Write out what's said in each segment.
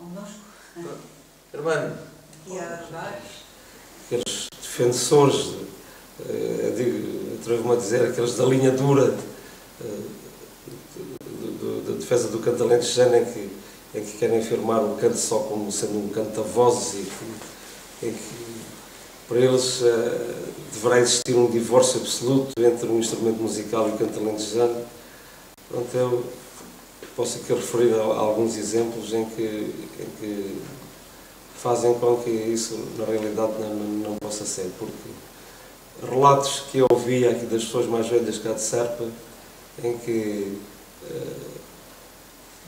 connosco. Irmã, Aqui a baixo. aqueles defensores, atrevo-me a dizer, aqueles da linha dura da defesa do canto alentejano em que querem afirmar o canto só como sendo um canto a vozes e que para eles deverá existir um divórcio absoluto entre um instrumento musical e o canto alentejano. Pronto, eu posso aqui referir a alguns exemplos em que fazem com que isso, na realidade, não possa ser, porque relatos que eu ouvi aqui das pessoas mais velhas cá de Serpa, em que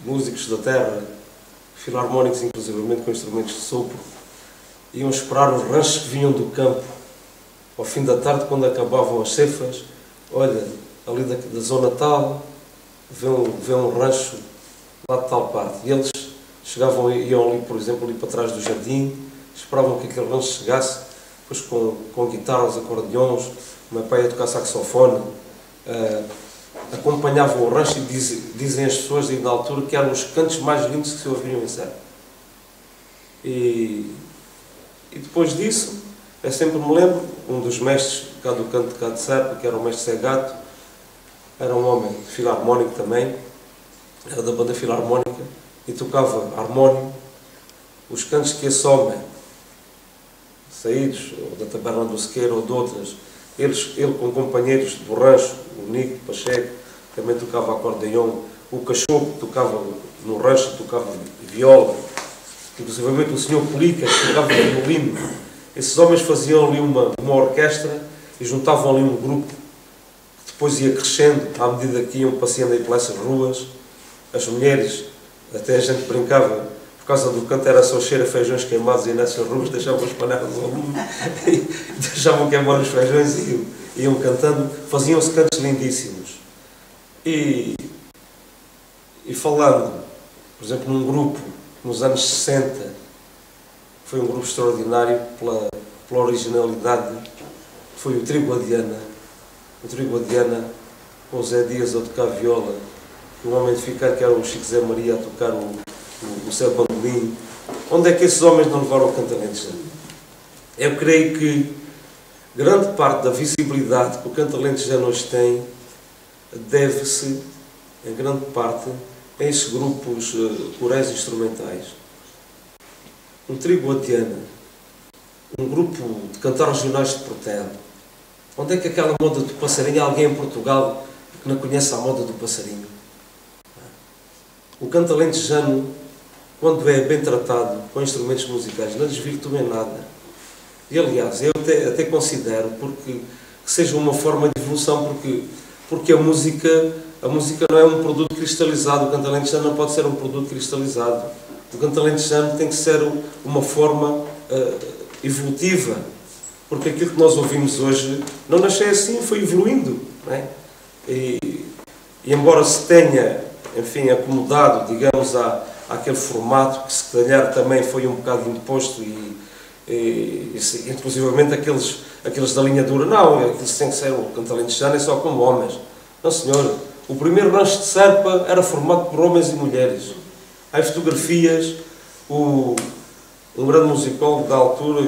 músicos da terra, filarmónicos inclusivamente com instrumentos de sopro, iam esperar os ranchos que vinham do campo ao fim da tarde, quando acabavam as ceifas. Olha, ali da zona tal vê um rancho lá de tal parte, e eles chegavam, iam ali, por exemplo, ali para trás do jardim, esperavam que aquele rancho chegasse, depois com guitarras, acordeões, o meu pai ia tocar saxofone, acompanhavam o rancho e dizem as pessoas na altura que eram os cantos mais lindos que se ouviam em Serpa. E depois disso, eu sempre me lembro, um dos mestres cá do canto de cá de Serpa, que era o mestre Segato, era um homem filarmónico também, era da banda filarmónica, e tocava harmónio. Os cantos que esse homem, saídos ou da Taberna do Sequeira ou de outras, ele com companheiros do rancho, o Nico Pacheco, também tocava acordeão, o Cachorro tocava no rancho, tocava viola, inclusive o senhor Polica tocava violino. Esses homens faziam ali uma orquestra e juntavam ali um grupo que depois ia crescendo à medida que iam passeando aí pelas ruas. As mulheres, até a gente brincava, por causa do canto era só cheiro a feijões queimados, e nessas ruas deixavam as panelas ao lume e deixavam queimar os feijões e iam cantando, faziam-se cantos lindíssimos. E falando, por exemplo, num grupo nos anos 60, foi um grupo extraordinário pela originalidade, foi o Trio Guadiana. O Trio Guadiana, com o Zé Dias a tocar viola, um homem de ficar que era o Chico Zé Maria a tocar o seu bandolim. Onde é que esses homens não levaram o canto alentejano? Eu creio que grande parte da visibilidade que o canto alentejano hoje tem deve-se, em grande parte, a esses grupos corais instrumentais. Um Trio Guadiana, um grupo de cantores regionais de Portela. Onde é que aquela moda do passarinho, alguém em Portugal que não conhece a moda do passarinho? O canto alentejano, quando é bem tratado com instrumentos musicais, não desvirtua em nada. E aliás, eu até considero que seja uma forma de evolução, porque a música não é um produto cristalizado. O canto alentejano não pode ser um produto cristalizado. O canto alentejano tem que ser uma forma evolutiva, porque aquilo que nós ouvimos hoje não nasceu assim, foi evoluindo, não é? E embora se tenha, enfim, acomodado, digamos, àquele formato que se calhar também foi um bocado imposto inclusivamente aqueles da linha dura, não, aqueles tem que ser, o canto alentejano é só como homens. Não, senhor, o primeiro rancho de Serpa era formado por homens e mulheres. Há fotografias, um grande musicólogo da altura,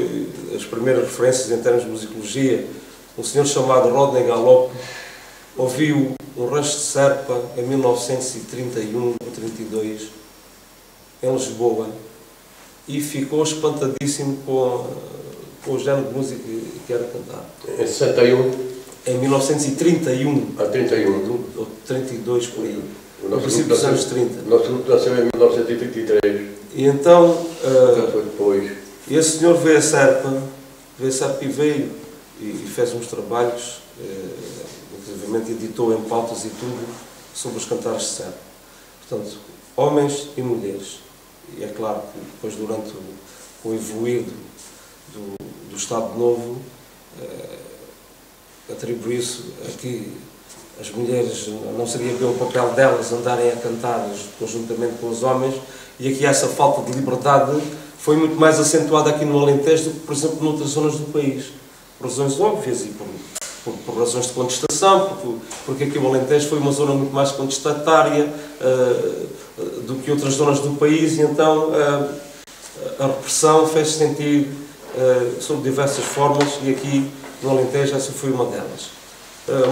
as primeiras referências em termos de musicologia, um senhor chamado Rodney Galop, ouviu um rancho de Serpa em 1931 ou 32, em Lisboa, e ficou espantadíssimo com o género de música que era cantar. Em 61? Em 1931. Ah, 31. Ou 32, por aí. No princípio dos anos 30. O nosso grupo nasceu em 1923. E então, foi depois. Esse senhor veio a Serpa e veio e fez uns trabalhos, inclusive editou em pautas e tudo, sobre os cantares de Serpa. Portanto, homens e mulheres. E é claro que depois, durante o evoluir do Estado Novo, atribui-se a que as mulheres não seria bem o papel delas andarem a cantar conjuntamente com os homens, e aqui essa falta de liberdade foi muito mais acentuada aqui no Alentejo do que, por exemplo, noutras zonas do país, por razões óbvias e por razões de contestação, porque aqui o Alentejo foi uma zona muito mais contestatária, do que outras zonas do país, e então a repressão fez-se sentir sob diversas formas, e aqui no Alentejo essa foi uma delas.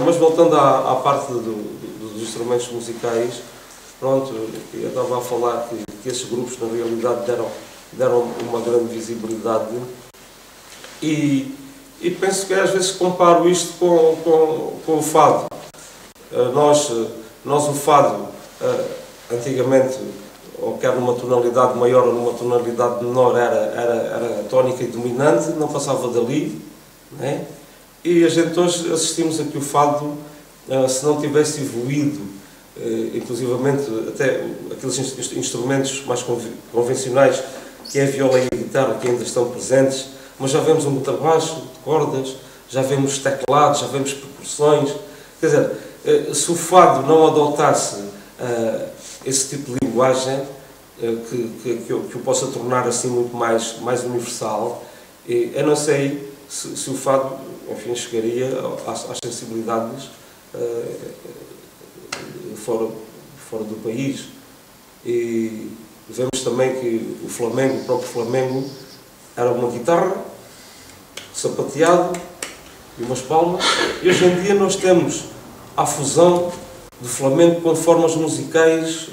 Mas voltando à parte dos instrumentos musicais, pronto, eu estava a falar que esses grupos na realidade deram uma grande visibilidade, e penso que às vezes comparo isto com o fado. Nós o fado, antigamente, ou quer numa tonalidade maior ou numa tonalidade menor, era tónica e dominante, não passava dali, né? E a gente hoje assistimos a que o fado, se não tivesse evoluído, inclusivamente até aqueles instrumentos mais convencionais, que é a viola e a guitarra, que ainda estão presentes, mas já vemos um contrabaixo de cordas, já vemos teclados, já vemos percussões. Quer dizer, se o fado não adotasse esse tipo de linguagem, que o possa tornar assim muito mais universal, eu não sei se o fado, enfim, chegaria às sensibilidades fora do país. E vemos também que o próprio Flamengo, era uma guitarra, sapateado e umas palmas, e hoje em dia nós temos a fusão do flamenco com formas musicais,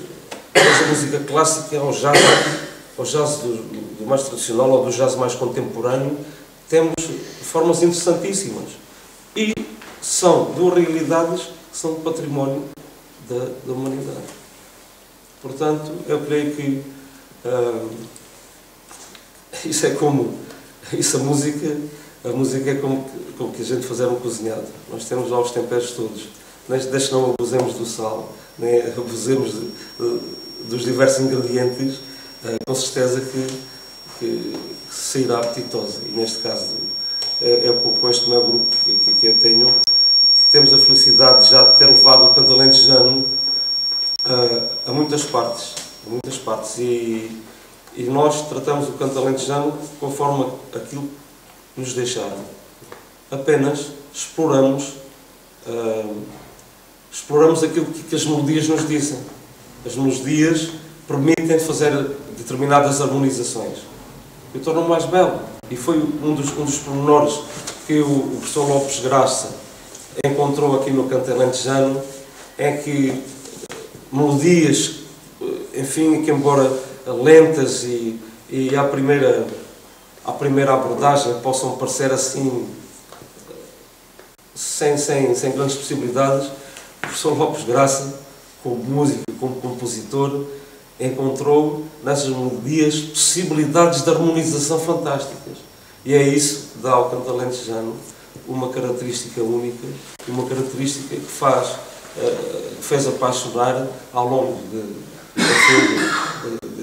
desde a música clássica ao jazz do mais tradicional ou do jazz mais contemporâneo. Temos formas interessantíssimas, e são duas realidades que são património da humanidade. Portanto, eu creio que a música é como que a gente fazer um cozinhado. Nós temos lá os temperos todos. Desde que não abusemos do sal, nem abusemos dos diversos ingredientes, com certeza que sairá apetitosa. E neste caso, com este meu grupo que eu tenho, temos a felicidade já de ter levado o canto alentejano a muitas partes. E nós tratamos o canto alentejano conforme aquilo que nos deixaram. Apenas exploramos aquilo que as melodias nos dizem. As melodias permitem fazer determinadas harmonizações e o tornam mais belo. E foi um dos pormenores que o professor Lopes Graça encontrou aqui no canto alentejano, é que melodias, enfim, que embora lentas e à primeira abordagem possam parecer assim sem grandes possibilidades, o professor Lopes Graça, como músico e como compositor, encontrou nessas melodias possibilidades de harmonização fantásticas. E é isso que dá ao canto alentejano uma característica única, e uma característica que fez apaixonar ao longo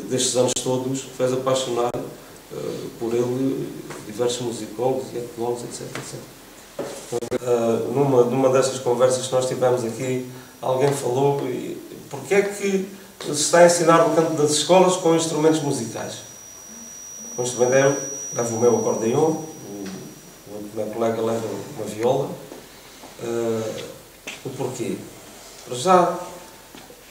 destes anos todos, fez apaixonar por ele diversos musicólogos e etnólogos, etc. Numa dessas conversas que nós tivemos aqui, alguém falou porque é que se está a ensinar o canto das escolas com instrumentos musicais. Com instrumento, leva o meu acordeão, o meu colega leva uma viola. O porquê? Para já,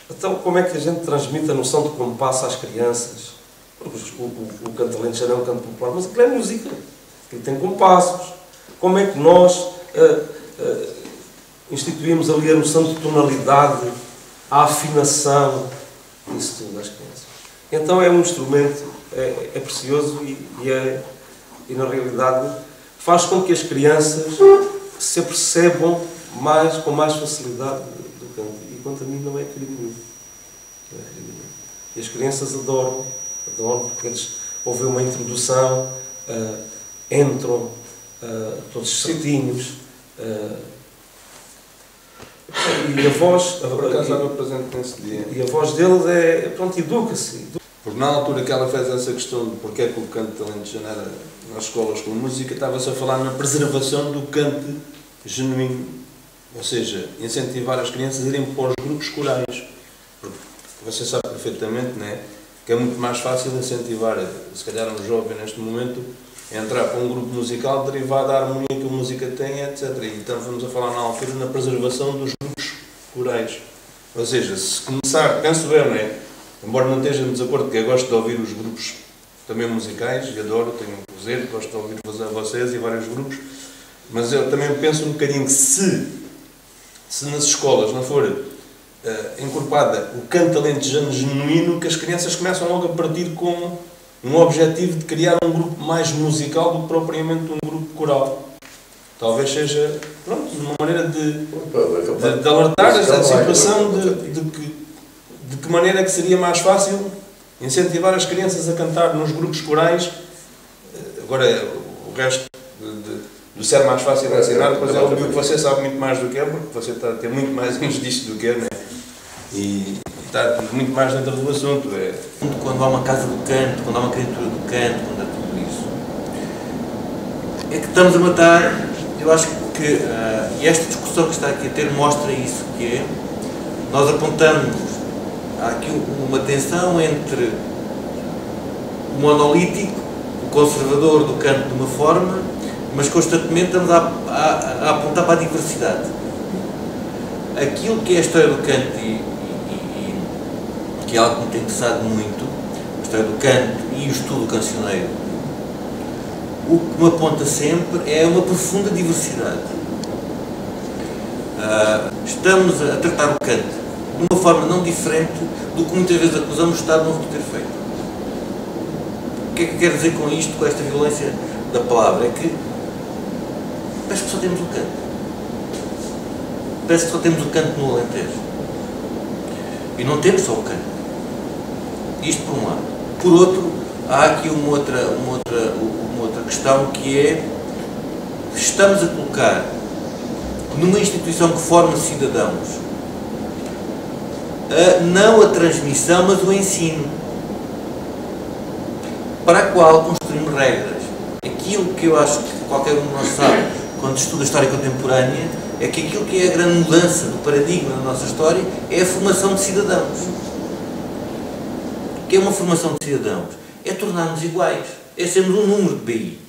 então como é que a gente transmite a noção de compasso às crianças? Porque o canto alentejano é um canto popular, mas aquilo é música, aquilo tem compassos. Como é que nós instituímos ali a noção de tonalidade, a afinação, isso tudo às crianças? Então é um instrumento, é precioso e na realidade faz com que as crianças se apercebam com mais facilidade do canto. E quanto a mim não é crime nenhum. E as crianças adoram porque eles ouvem uma introdução, entram todos certinhos. E a voz... Por acaso estava presente nesse dia. E a voz deles pronto, educa-se. Porque na altura que ela fez essa questão de porque é que o canto alentejano era nas escolas com música, estava-se a falar na preservação do canto genuíno. Ou seja, incentivar as crianças a irem para os grupos corais. Porque você sabe perfeitamente, não é? Que é muito mais fácil incentivar, se calhar um jovem neste momento, a entrar para um grupo musical derivado da harmonia que a música tem, etc. E então vamos a falar na altura na preservação dos grupos corais. Ou seja, se começar, penso eu, não é? embora não esteja em desacordo, porque eu gosto de ouvir os grupos também musicais, e adoro, tenho um prazer, gosto de ouvir vocês e vários grupos, mas eu também penso um bocadinho que se nas escolas não for encorpada o canto alentejano genuíno, que as crianças começam logo a partir com um objetivo de criar um grupo mais musical do que propriamente um grupo coral. Talvez seja, pronto, uma maneira de alertar esta situação de que maneira é que seria mais fácil incentivar as crianças a cantar nos grupos corais. Agora, o resto do ser mais fácil de ensinar, depois é óbvio que você sabe muito mais do que porque você está a ter muito mais anos disto do que né? E está muito mais dentro do assunto. Quando há uma casa do canto, quando há uma criatura do canto, quando há tudo isso, é que estamos a matar. Eu acho que e esta discussão que está aqui a ter mostra isso, que é, nós apontamos, há aqui uma tensão entre o monolítico, o conservador do canto de uma forma, mas constantemente estamos a apontar para a diversidade. Aquilo que é a história do canto e que é algo que me tem interessado muito, a história do canto e o estudo cancioneiro, o que me aponta sempre é uma profunda diversidade. Estamos a tratar o canto de uma forma não diferente do que muitas vezes acusamos o Estado de não ter feito. O que é que quero dizer com isto, com esta violência da palavra? É que parece que só temos o canto. Parece que só temos o canto no Alentejo. E não temos só o canto. Isto por um lado. Por outro, há aqui uma outra questão, que é: estamos a colocar numa instituição que forma cidadãos não a transmissão, mas o ensino, para a qual construímos regras. Aquilo que eu acho que qualquer um de nós sabe quando estuda a história contemporânea é que aquilo que é a grande mudança do paradigma da nossa história é a formação de cidadãos. O que é uma formação de cidadãos? É tornar-nos iguais, é sermos um número de BI.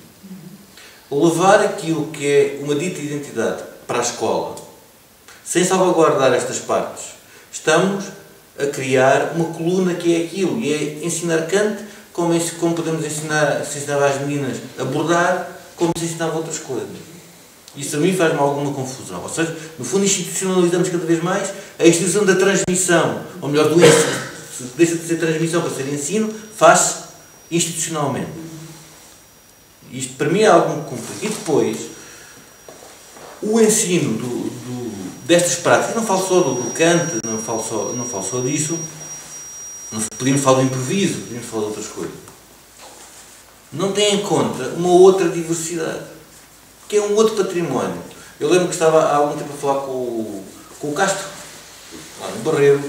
Levar aquilo que é uma dita identidade para a escola, sem salvaguardar estas partes, estamos a criar uma coluna que é aquilo, e é ensinar canto como podemos ensinar às meninas a bordar, como se ensinava outras coisas. Isso a mim faz-me alguma confusão. Ou seja, no fundo institucionalizamos cada vez mais a instituição da transmissão, ou melhor, do ensino. Se deixa de ser transmissão para ser ensino, faz-se institucionalmente. Isto para mim é algo muito complexo. E depois, o ensino destas práticas, não falo só do canto, não falo só disso, podíamos falar do improviso, podíamos falar de outras coisas. Não tem em conta uma outra diversidade, que é um outro património. Eu lembro que estava há algum tempo a falar com o Castro, lá no Barreiro,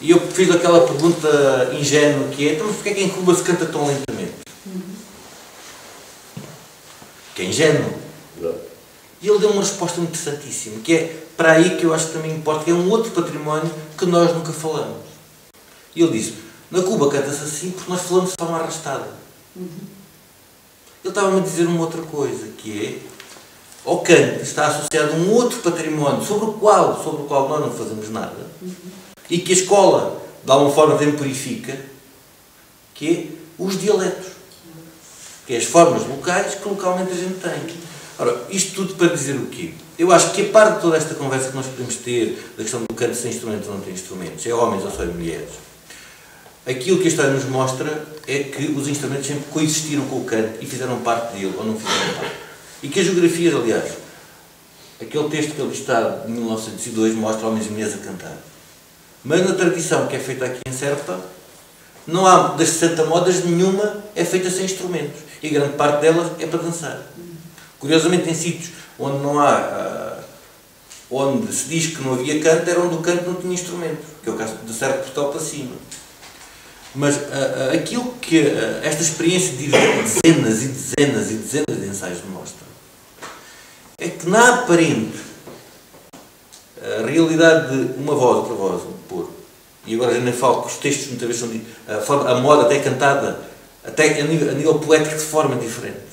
e eu fiz aquela pergunta ingênua que é: então, mas porquê é que em Cuba se canta tão lentamente? Que é ingênuo. Não. E ele deu uma resposta interessantíssima, que é para aí que eu acho que também importa, que é um outro património que nós nunca falamos. E ele disse: na Cuba canta-se assim porque nós falamos de forma arrastada. Ele estava-me a dizer uma outra coisa, que é: ao canto está associado um outro património sobre o qual nós não fazemos nada, e que a escola de alguma forma também purifica, que é os dialetos, que é as formas locais que localmente a gente tem. Ora, isto tudo para dizer o quê? Eu acho que a parte de toda esta conversa que nós podemos ter, da questão do canto sem instrumentos ou não tem instrumentos, é homens ou só mulheres, aquilo que a história nos mostra é que os instrumentos sempre coexistiram com o canto e fizeram parte dele, ou não fizeram parte. E que as geografias, aliás, aquele texto que ele está de 1902 mostra homens e mulheres a cantar. Mas na tradição que é feita aqui em Serpa, não há, das 60 modas, nenhuma é feita sem instrumentos. E grande parte delas é para dançar. Curiosamente, em sítios onde não há, onde se diz que não havia canto, era onde o canto não tinha instrumentos, que é o caso de Serpa Portal para cima. Mas aquilo que esta experiência de dezenas e dezenas e dezenas de ensaios mostra é que na aparente realidade de uma voz, outra voz, um pôr, e agora já nem falo que os textos muitas vezes são a moda até cantada, até a nível poético de forma diferente,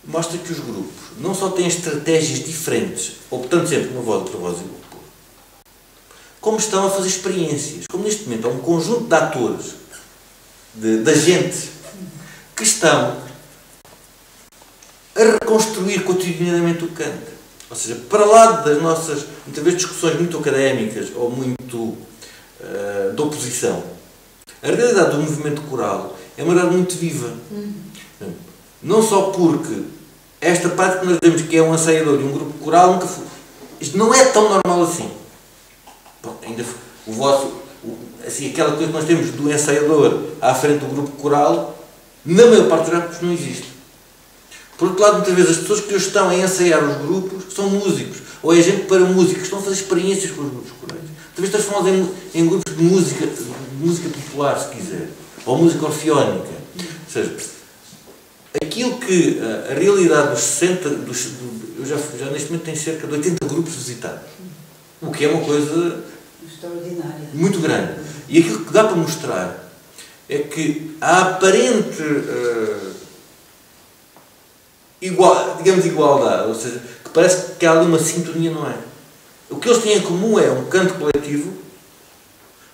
mostra que os grupos não só têm estratégias diferentes, optando sempre uma voz, outra voz e um pôr, como estão a fazer experiências. Como neste momento há um conjunto de atores, de agentes, que estão a reconstruir cotidianamente o canto. Ou seja, para lá das nossas, muitas vezes, discussões muito académicas ou muito de oposição, a realidade do movimento coral é uma realidade muito viva. Não só porque esta parte que nós vemos que é um ensaiador de um grupo coral, nunca foi. Isto não é tão normal assim. Bom, ainda o vosso, assim, aquela coisa que nós temos do ensaiador à frente do grupo coral, na maior parte dos grupos não existe. Por outro lado, muitas vezes as pessoas que hoje estão a ensaiar os grupos são músicos, ou é gente para músicos, que estão a fazer experiências com os grupos corais. Talvez transformá-los em grupos de música popular, se quiser, ou música orfeónica. Ou seja, aquilo que a realidade dos 60, eu já neste momento tenho cerca de 80 grupos visitados, o que é uma coisa extraordinária, muito grande. E aquilo que dá para mostrar é que a aparente igualdade, ou seja, que parece que há ali uma sintonia, não é? O que eles têm em comum é um canto coletivo,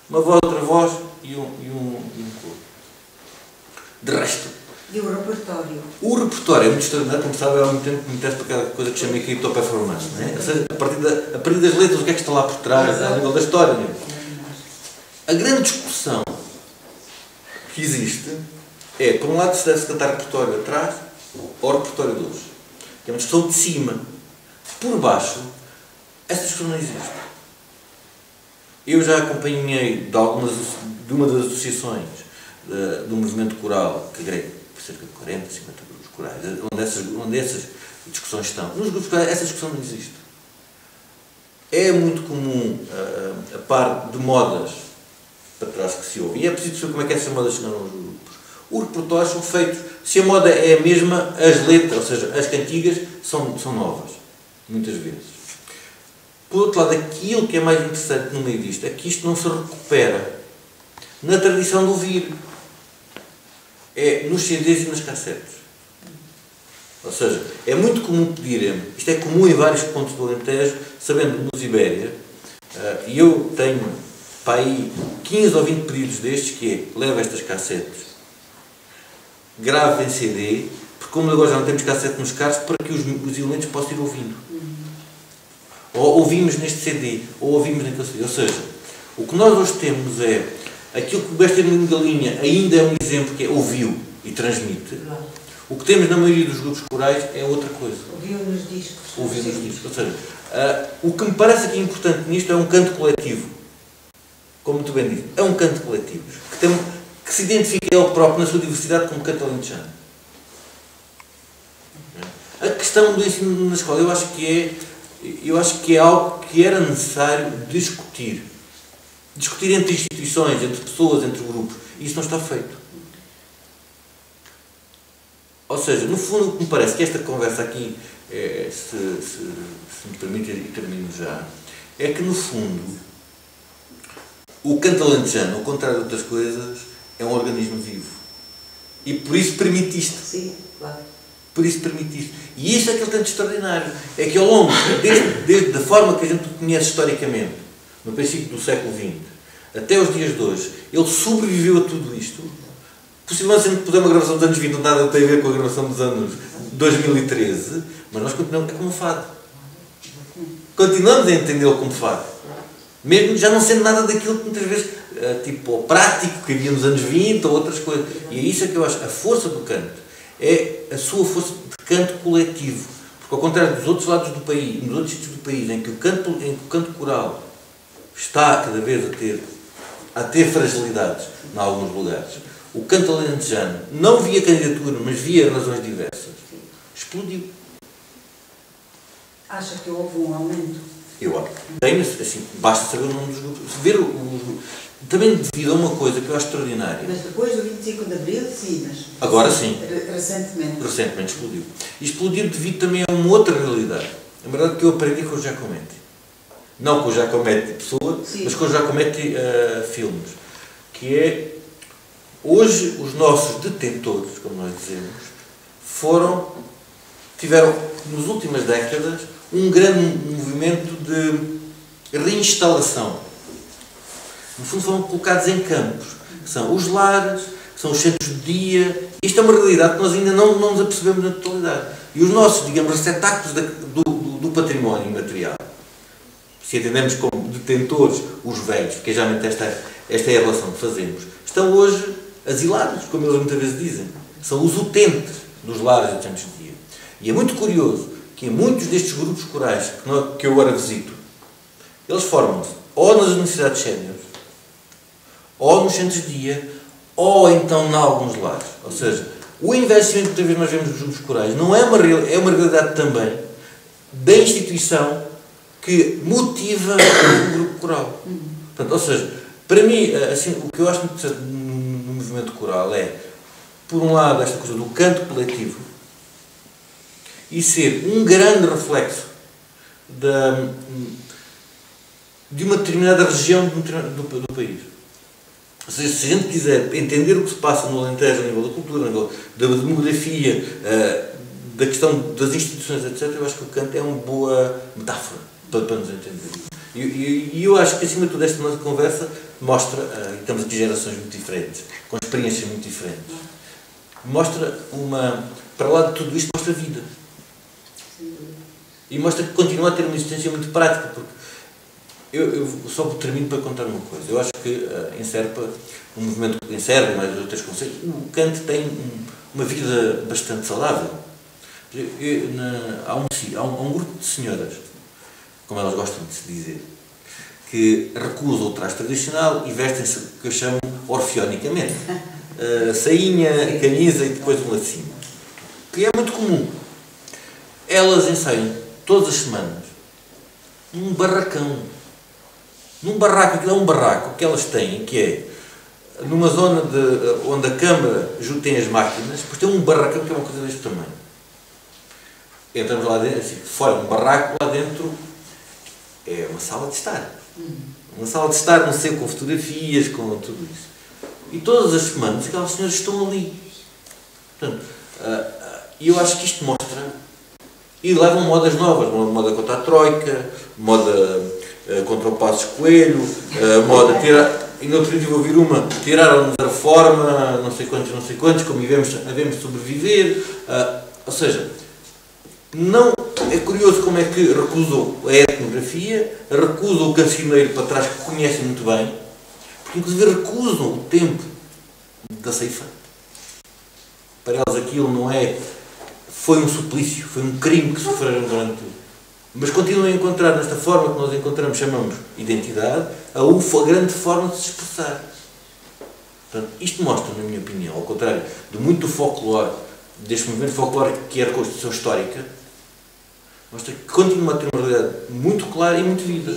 uma voz, outra voz e um coro. De resto, e o repertório. o repertório é muito extraordinário, como sabe, há muito tempo que me interessa para aquela coisa que chamei cripto-performance, não é? Ou seja, a partir das letras, o que é que está lá por trás, a nível da história, não é? A grande discussão que existe é, por um lado, se deve-se cantar repertório atrás ou repertório de hoje. Que é uma discussão de cima. Por baixo, essa discussão não existe. Eu já acompanhei de uma das associações do movimento coral, que agrega cerca de 40, 50 grupos corais, onde essas discussões estão. Nos grupos corais, essa discussão não existe. É muito comum, a par de modas para trás que se ouve, e é preciso saber como é que essas modas chegaram aos grupos. Os repertórios são feitos, se a moda é a mesma, as letras, ou seja, as cantigas, são novas, muitas vezes. Por outro lado, aquilo que é mais interessante no meio disto é que isto não se recupera na tradição de ouvir. É nos CDs e nas cassetes. Ou seja, é muito comum pedirem, isto é comum em vários pontos do Alentejo, sabendo nos Ibéria, e eu tenho para aí 15 ou 20 pedidos destes, que é, leva estas cassetes, grave em CD, porque como agora já não temos cassete nos carros, para que os elementos possam ir ouvindo. Ou ouvimos neste CD, ou ouvimos naquele CD. Ou seja, o que nós hoje temos é aquilo que o Bester de Galinha ainda é um exemplo, que é ouviu e transmite. O que temos na maioria dos grupos corais é outra coisa. Ouviu nos discos. Ouviu nos discos. Ou seja, o que me parece aqui importante nisto é um canto coletivo. Como tu bem dizes, é um canto coletivo. Que se identifica ele próprio na sua diversidade como canto alentejano. A questão do ensino na escola, eu acho que é algo que era necessário discutir. Discutir entre instituições, entre pessoas, entre grupos. E isso não está feito. Ou seja, no fundo, o que me parece que esta conversa aqui, se me permite e termino já, é que no fundo o canto alentejano, ao contrário de outras coisas, é um organismo vivo. E por isso permite isto. Sim, claro. Por isso permite isto. E isto é aquilo que é extraordinário. É que ao longo, desde a forma que a gente conhece historicamente, no princípio do século XX, até os dias de hoje, ele sobreviveu a tudo isto. Possivelmente, se a gente puder uma gravação dos anos 20, nada tem a ver com a gravação dos anos 2013, mas nós continuamos como fado. Continuamos a entendê-lo como fado. Mesmo já não sendo nada daquilo que muitas vezes, tipo, o prático que havia nos anos 20 ou outras coisas. E é isso que eu acho, a força do canto, é a sua força de canto coletivo. Porque ao contrário dos outros lados do país, nos outros sítios do país, em que o canto coral está cada vez a ter fragilidades em alguns lugares, o canto alentejano não via candidatura, mas via razões diversas, explodiu. Acha que houve um aumento? Eu acho. Assim, basta saber o nome dos grupos. Ver também devido a uma coisa que eu acho extraordinária. Mas depois do 25 de Abril, sim, mas... Agora sim. Recentemente. Recentemente explodiu. E explodiu devido também a uma outra realidade. É verdade que eu aprendi com o Giacometti. Não com o Giacometti pessoa, sim, mas com o Giacometti filmes. Que é, hoje, os nossos detentores, como nós dizemos, tiveram, nas últimas décadas, um grande movimento de reinstalação no fundo foram colocados em campos, que são os lares, que são os centros de dia. Isto é uma realidade que nós ainda não nos apercebemos na totalidade. E os nossos, digamos, receptáculos do património imaterial, se entendemos como detentores os velhos, porque geralmente esta é a relação que fazemos, estão hoje asilados, como eles muitas vezes dizem. São os utentes dos lares e dos centros de dia. E é muito curioso que em muitos destes grupos corais que eu agora visito, eles formam-se ou nas universidades séniores, ou nos centros de dia, ou então em alguns lares. Ou seja, o investimento que talvez nós vemos nos grupos corais não é é uma realidade também da instituição que motiva o grupo coral. Portanto, ou seja, para mim, assim, o que eu acho muito interessante no movimento coral é, por um lado, esta coisa do canto coletivo e ser um grande reflexo de uma determinada região do país. Ou seja, se a gente quiser entender o que se passa no Alentejo a nível da cultura, a nível da demografia, da questão das instituições, etc., eu acho que o canto é uma boa metáfora para nos entender. E eu acho que, acima de tudo, esta nossa conversa mostra, e temos aqui gerações muito diferentes, com experiências muito diferentes, mostra para lá de tudo isto, mostra vida. E mostra que continua a ter uma existência muito prática, porque eu só termino para contar uma coisa. Eu acho que em Serpa, o movimento em Serpa e mais outros conselhos, o canto tem uma vida bastante saudável. Há um grupo de senhoras, como elas gostam de se dizer, que recusam o traje tradicional e vestem-se o que eu chamo orfeonicamente. Sainha, camisa e depois um lacinho. Que é muito comum. Elas ensaiam todas as semanas num barracão. Num barraco, aquilo é um barraco que elas têm, que é numa zona onde a Câmara tem as máquinas, depois tem um barracão que é uma coisa deste tamanho. Entramos lá dentro, assim, fora um barraco, lá dentro é uma sala de estar. Uma sala de estar, não sei, com fotografias, com tudo isso. E todas as semanas aquelas senhoras estão ali. Portanto, e eu acho que isto mostra, e levam modas novas, moda contra a Troika, moda contra o Passos Coelho, moda e no outro dia vou ouvir tiraram-nos a reforma, não sei quantos, como havemos de sobreviver. Ou seja, não, é curioso como é que recusam a etnografia, recusam o cancioneiro para trás, que conhecem muito bem, porque inclusive recusam o tempo da ceifa. Para elas aquilo não é... Foi um suplício, foi um crime que sofreram durante tudo. Mas continuam a encontrar, nesta forma que nós encontramos, chamamos identidade, a grande forma de se expressar. Portanto, isto mostra, na minha opinião, ao contrário de muito do folclore, deste movimento folclórico que é a reconstrução histórica, mostra que continua a ter uma realidade muito clara e muito viva.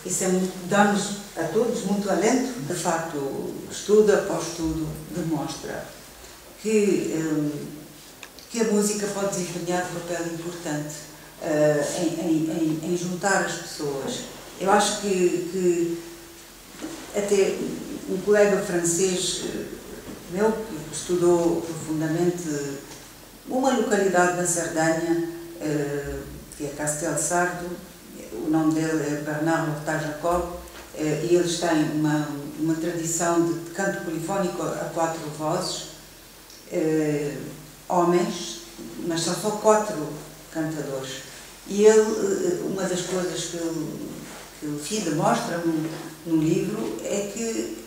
Isso é muito, dá-nos a todos muito alento. De facto, estudo após estudo demonstra que a música pode desempenhar um papel importante em juntar as pessoas. Eu acho que até um colega francês meu, que estudou profundamente uma localidade na Sardanha, que é Castelsardo, o nome dele é Bernard Horta Jacob, e eles têm uma tradição de canto polifónico a 4 vozes, homens, mas são só 4 cantadores. E ele, uma das coisas que o Fide mostra no livro é que,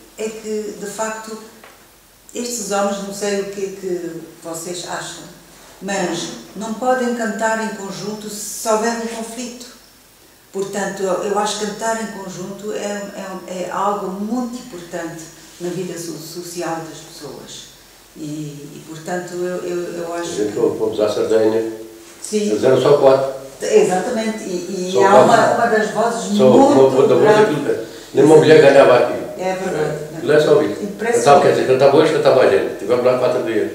de facto, estes homens, não sei o que vocês acham, mas não podem cantar em conjunto se houver um conflito. Portanto, eu acho que cantar em conjunto é algo muito importante na vida social das pessoas. E portanto, eu acho que... Fomos à Sardenha, sim, eles eram só 4. Exatamente, e Só há quatro. uma das vozes Só muito grande. Nem uma mulher ganhava aquilo. É verdade. Aquilo é só isso. Impressionante. Quer dizer, cantava hoje, cantava a gente. Tivemos lá 4 dias.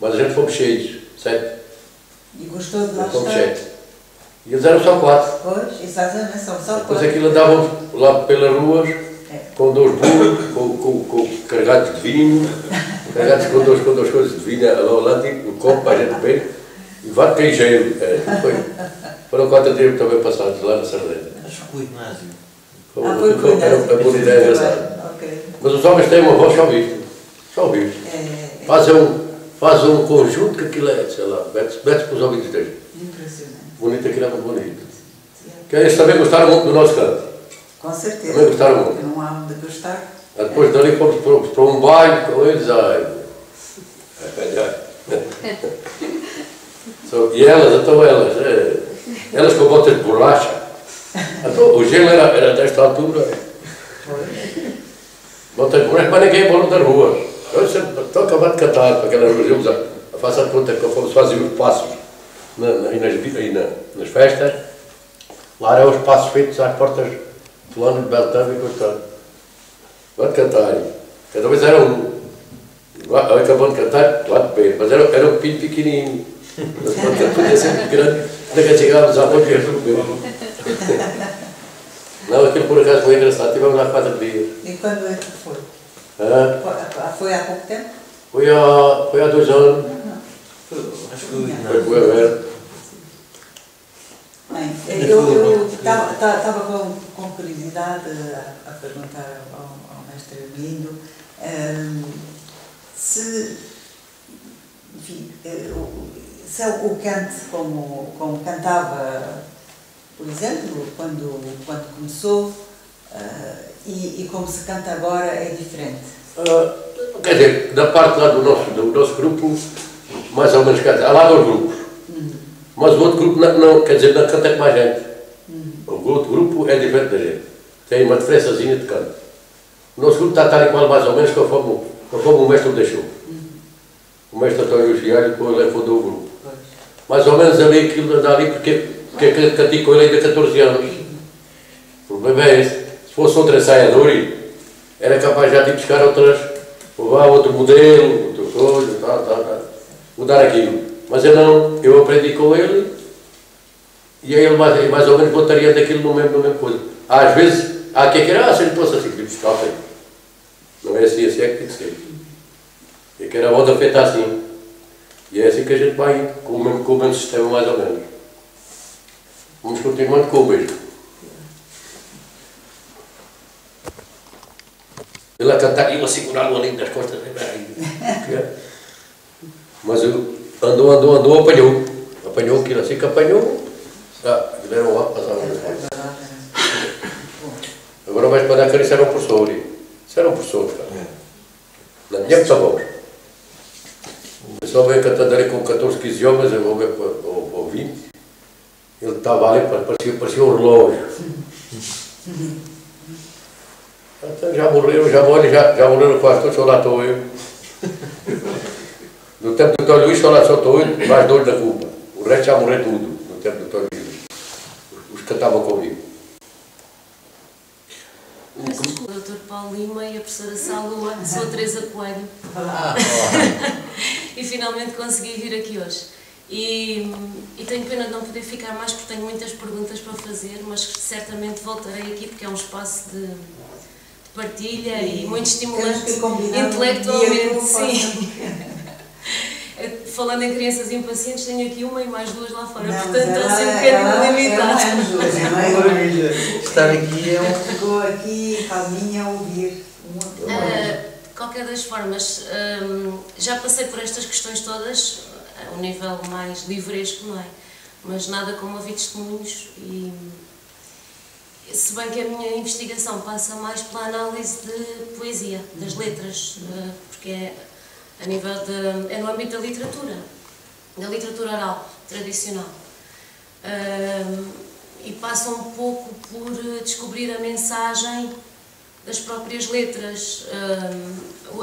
Mas a gente fomos cheios, 7. E gostou de lá Fomos estar? 7. E eles eram só 4. Pois, exatamente, são só 4. Depois aquilo andavam lá pelas ruas, com 2 burros, carregados de vinho, carregados com duas coisas de vinho, lá tipo um copo para a gente beber, e vá queijeiro. Foram 4 dias também passados lá na Sardenha. com o Ignásio. Foi uma boa ideia engraçada. Ok. Mas os homens têm uma voz, já ouviste? Já ouviste? Fazem um conjunto que aquilo é, sei lá, mete-se para os ouvidos deles. Impressionante. Bonito, aquilo é muito bonito. Que eles também gostaram muito do nosso canto. Com certeza. Também gostaram muito. Porque não há onde gostar. Depois dali fomos para um baile com eles. E elas com botas de borracha. Então, o gelo era desta altura. Botas de borracha, mas ninguém morou das ruas. Eu sempre estou acabado de cantar para aquelas ruas. A faça de conta que fomos fazer os passos nas festas. Lá eram os passos feitos às portas de fulano de Beltrame e Coitado. Vai cantar. Cada vez era um. Acabou de cantar, lá de pé, mas era um pinho pequenininho. Mas podia ser muito grande, ainda que chegávamos à noite e resolveu. Não, aquilo por acaso foi engraçado, tivemos lá 4 dias. E quando é que foi? Foi há pouco tempo? Foi há 2 anos. Acho que o Foi Ignásio. com o Everto. Bem, eu estava com curiosidade a perguntar ao mestre Armindo se, enfim, se o canto como cantava, por exemplo, quando começou e como se canta agora é diferente. Quer dizer, da parte lá do nosso grupo, mais ou menos canta. Há lá 2 grupos. Mas o outro grupo não quer dizer, não canta com mais gente. O outro grupo é diferente da gente. Tem uma diferençazinha de canto. O nosso grupo está tal e qual mais ou menos conforme o mestre o deixou. O mestre António Gialho, depois ele fundou o grupo. Mais ou menos ali aquilo anda ali, porque cantei com ele ainda 14 anos. O problema é esse. Se fosse outro ensaiador, era capaz já de buscar outro modelo, outra coisa, mudar aquilo. Mas eu aprendi com ele e aí ele mais ou menos botaria daquilo no mesmo coisa. Às vezes, há quem queira, se ele fosse assim, tipo, escapa. Não é assim, assim é que tem que ser. E que era a onda feita assim. E é assim que a gente vai indo, com o mesmo sistema mais ou menos. Vamos continuando com o mesmo. Ele a cantar e eu a segurar o alinho das costas. Mas andou, apanhou aquilo assim que apanhou. Aquilo era um lá, passava. Agora mais para dar isso era um professor. Isso era um professor, cara. Na minha época, bom. O pessoal veio cantando ali com 14, 15 homens, ou 20. Ele estava ali, parecia um relógio. Então, já morreram quase todos, só lá estou eu. No tempo do Dr. Luís, só estou eu, mais 2 da Cuba. O resto já morreu tudo, no tempo do Dr. Luís. Os que cantavam comigo. O Dr. Paulo Lima e a professora Salua, sou a Teresa Coelho. E finalmente consegui vir aqui hoje. E tenho pena de não poder ficar mais porque tenho muitas perguntas para fazer, mas certamente voltarei aqui porque é um espaço de partilha e muito estimulante intelectualmente. Sim. Falando em crianças impacientes, tenho aqui uma e mais 2 lá fora, portanto estou sempre um bocadinho limitado. Maravilha. Estar aqui é um... Ficou aqui calminha a ouvir. De qualquer das formas, já passei por estas questões todas, a um nível mais livresco, não é? Mas nada como ouvir testemunhos e... Se bem que a minha investigação passa mais pela análise de poesia, das letras, porque é a nível é no âmbito da literatura oral, tradicional. E passa um pouco por descobrir a mensagem das próprias letras,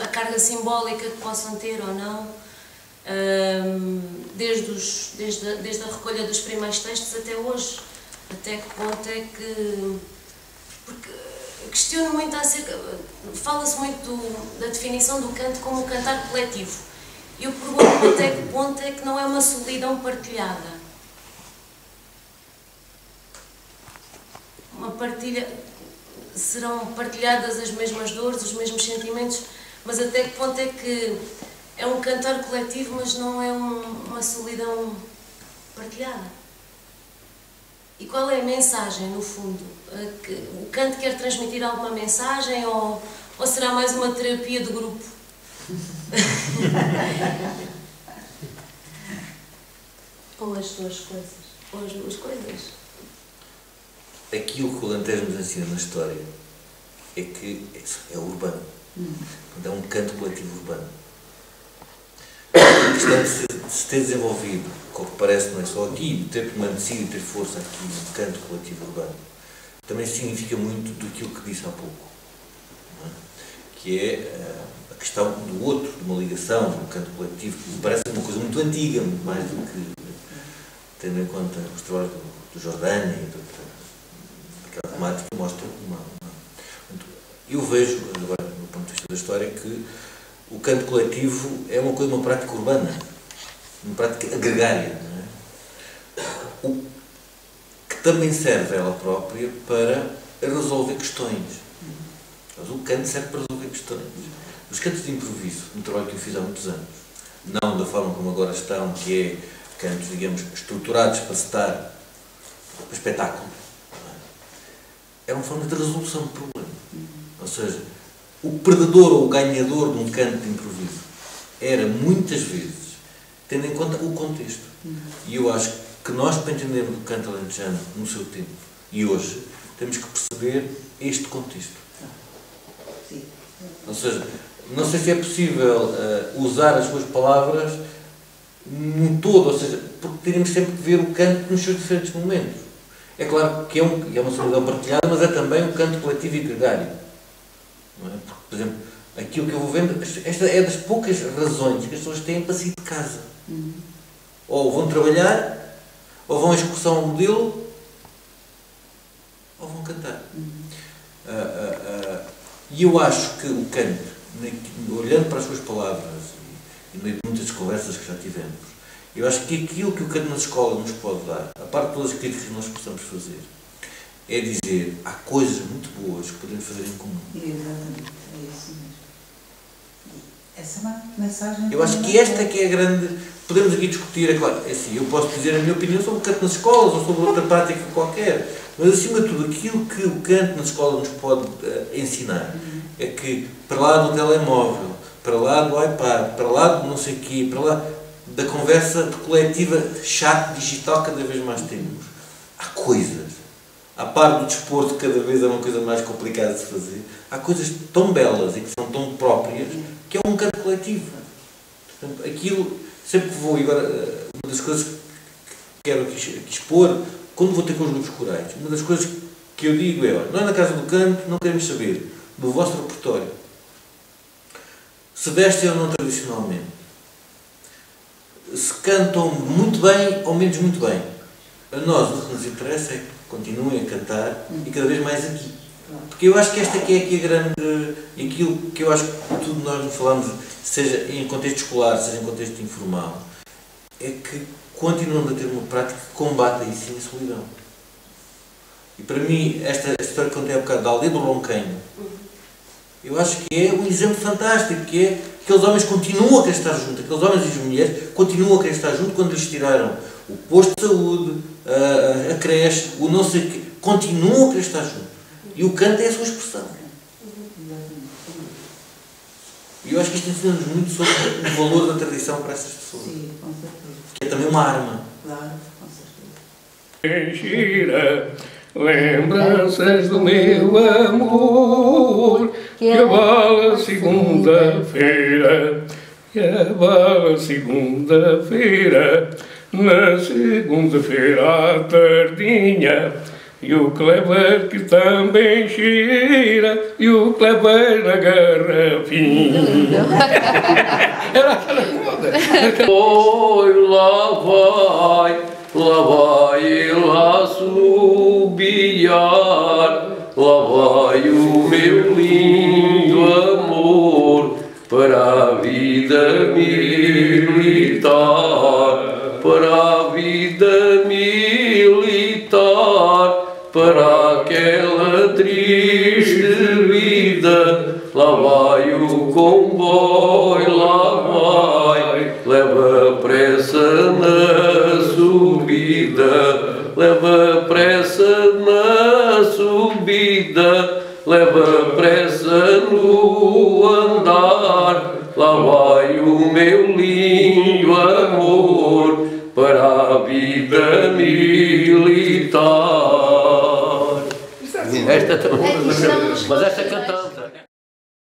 a carga simbólica que possam ter ou não, desde a recolha dos primeiros textos até hoje. Até que ponto é que... Porque questiono muito acerca... Fala-se muito da definição do canto como um cantar coletivo. E eu pergunto até que ponto é que não é uma solidão partilhada. Uma partilha... Serão partilhadas as mesmas dores, os mesmos sentimentos, mas até que ponto é que é um cantar coletivo, mas não é uma solidão partilhada. E qual é a mensagem, no fundo? O canto quer transmitir alguma mensagem ou será mais uma terapia de grupo? Ou as duas coisas? Ou as duas coisas? Aquilo que o Alentejo nos ensina na história é que é urbano. É um canto coletivo urbano. A questão de se ter desenvolvido, como parece, não é só aqui, de ter permanecido e ter força aqui no canto coletivo urbano, também significa muito daquilo que disse há pouco, não é? Que é a questão do outro, de uma ligação, de um canto coletivo, que me parece uma coisa muito antiga, muito mais do que, tendo em conta os trabalhos do Jordânia e daquela temática, mostra eu vejo, agora, do ponto de vista da história, que o canto coletivo é uma coisa, uma prática urbana, uma prática agregária, não é? Que também serve ela própria para resolver questões. Mas o canto serve para resolver questões. Os cantos de improviso, um trabalho que eu fiz há muitos anos, não da forma como agora estão, que é cantos, digamos, estruturados para estar para espetáculo, é uma forma de resolução de problema. Ou seja, o perdedor ou o ganhador de um canto de improviso era, muitas vezes, tendo em conta o contexto. E eu acho que nós, para entendermos o canto alentejano no seu tempo e hoje, temos que perceber este contexto. Ou seja, não sei se é possível usar as suas palavras no todo, ou seja, porque teríamos sempre que ver o canto nos seus diferentes momentos. É claro que é uma solidão partilhada, mas é também um canto coletivo e gregário. Não é? Porque, por exemplo, aquilo que eu vou vendo, esta é das poucas razões que as pessoas têm para sair de casa. Ou vão trabalhar, ou vão à excursão ao modelo, ou vão cantar. E eu acho que o canto, olhando para as suas palavras e meio de muitas conversas que já tivemos, eu acho que aquilo que o canto na escola nos pode dar, a parte de todas as críticas que nós possamos fazer, é dizer, há coisas muito boas que podemos fazer em comum. Exatamente, é isso mesmo. Essa é uma mensagem... Eu acho que esta que é a grande... Podemos aqui discutir, é claro, é assim, eu posso dizer a minha opinião sobre o canto nas escolas ou sobre outra prática qualquer, mas acima de tudo, aquilo que o canto na escola nos pode ensinar é que, para lá do telemóvel, para lá do iPad, para lá do não sei o quê, para lá da conversa coletiva chat digital cada vez mais temos, há coisas. À par do desporto, cada vez é uma coisa mais complicada de se fazer. Há coisas tão belas e que são tão próprias que é um canto coletivo. Portanto, aquilo, sempre que vou, e agora, uma das coisas que quero aqui expor, quando vou ter com os grupos corais, uma das coisas que eu digo é, olha, nós na Casa do Canto não queremos saber do vosso repertório, se vestem ou não tradicionalmente, se cantam muito bem ou menos muito bem. A nós o que nos interessa é que continuem a cantar e cada vez mais aqui. Porque eu acho que esta aqui é aqui a grande... E aquilo que eu acho que tudo nós nos falamos, seja em contexto escolar, seja em contexto informal, é que continuamos a ter uma prática que combate aí sim a solidão. E para mim, esta história que contei há bocado da aldeia do Ronquenho, eu acho que é um exemplo fantástico, que é que aqueles homens continuam a querer estar juntos, aqueles homens e as mulheres continuam a querer estar juntos quando lhes tiraram o posto de saúde, a creche, o não sei o quê, continuam a querer estar juntos. E o canto é a sua expressão. E eu acho que isto ensina-nos muito sobre o valor da tradição para essas pessoas. Sim, com certeza. Que é também uma arma. Claro, com certeza. Gira lembranças do meu amor, que abala segunda-feira, que abala segunda-feira, na segunda-feira à tardinha, e o Kleber que também cheira, e o Kleber na garrafinha. Era aquela moda. Oi, lá vai assobiar, lá vai o meu lindo amor, para a vida militar, para a vida militar, para aquela triste vida. Lá vai o comboio, lá vai, leva pressa na subida, leva pressa lá vai o meu lindo amor para a vida militar. Esta também, mas esta cantamos.